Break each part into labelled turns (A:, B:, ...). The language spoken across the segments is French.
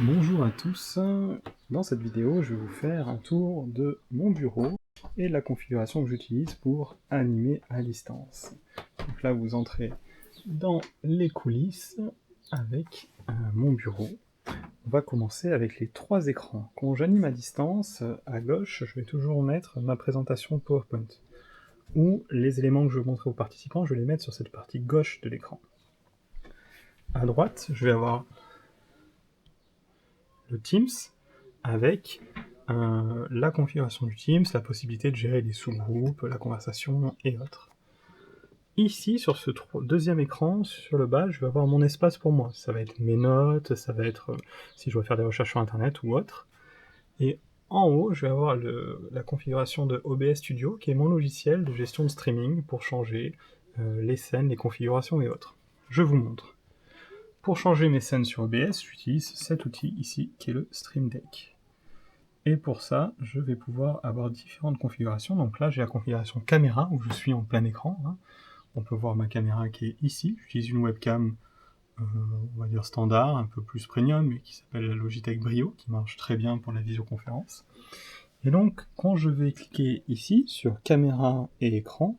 A: Bonjour à tous, dans cette vidéo je vais vous faire un tour de mon bureau et de la configuration que j'utilise pour animer à distance. Donc là vous entrez dans les coulisses avec mon bureau. On va commencer avec les trois écrans. Quand j'anime à distance, à gauche je vais toujours mettre ma présentation PowerPoint, ou les éléments que je veux montrer aux participants, je vais les mettre sur cette partie gauche de l'écran. À droite je vais avoir le Teams avec la configuration du Teams, la possibilité de gérer les sous-groupes, la conversation et autres. Ici, sur ce deuxième écran, sur le bas, je vais avoir mon espace pour moi. Ça va être mes notes, ça va être si je dois faire des recherches sur internet ou autre. Et en haut, je vais avoir la configuration de OBS Studio, qui est mon logiciel de gestion de streaming pour changer les scènes, les configurations et autres. Je vous montre. Pour changer mes scènes sur OBS, j'utilise cet outil ici, qui est le Stream Deck. Et pour ça, je vais pouvoir avoir différentes configurations. Donc là, j'ai la configuration caméra, où je suis en plein écran. On peut voir ma caméra qui est ici. J'utilise une webcam, on va dire standard, un peu plus premium, mais qui s'appelle la Logitech Brio, qui marche très bien pour la visioconférence. Et donc, quand je vais cliquer ici, sur caméra et écran,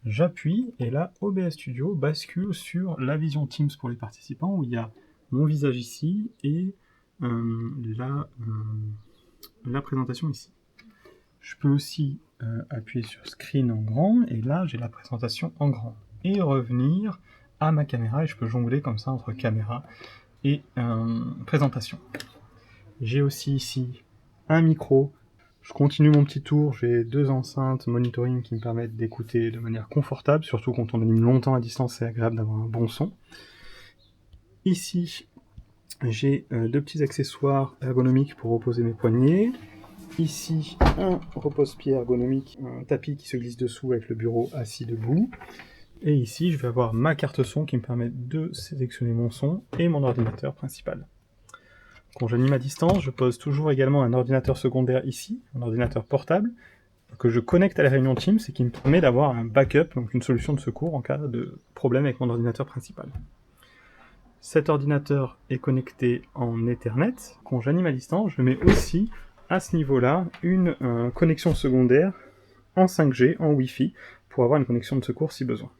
A: j'appuie, et là, OBS Studio bascule sur la vision Teams pour les participants, où il y a mon visage ici, et la présentation ici. Je peux aussi appuyer sur Screen en grand, et là j'ai la présentation en grand. Et revenir à ma caméra, et je peux jongler comme ça entre caméra et présentation. J'ai aussi ici un micro. Je continue mon petit tour, j'ai deux enceintes monitoring qui me permettent d'écouter de manière confortable, surtout quand on anime longtemps à distance, c'est agréable d'avoir un bon son. Ici, j'ai deux petits accessoires ergonomiques pour reposer mes poignets. Ici, un repose-pied ergonomique, un tapis qui se glisse dessous avec le bureau assis debout. Et ici, je vais avoir ma carte son qui me permet de sélectionner mon son et mon ordinateur principal. Quand j'anime à distance, je pose toujours également un ordinateur secondaire ici, un ordinateur portable, que je connecte à la réunion Teams et qui me permet d'avoir un backup, donc une solution de secours en cas de problème avec mon ordinateur principal. Cet ordinateur est connecté en Ethernet. Quand j'anime à distance, je mets aussi à ce niveau-là une connexion secondaire en 5G, en Wi-Fi, pour avoir une connexion de secours si besoin.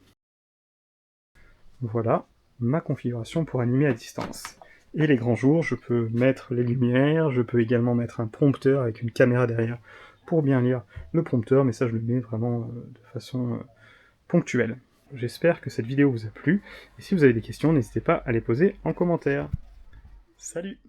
A: Voilà ma configuration pour animer à distance. Et les grands jours, je peux mettre les lumières, je peux également mettre un prompteur avec une caméra derrière pour bien lire le prompteur, mais ça je le mets vraiment de façon ponctuelle. J'espère que cette vidéo vous a plu, et si vous avez des questions, n'hésitez pas à les poser en commentaire. Salut!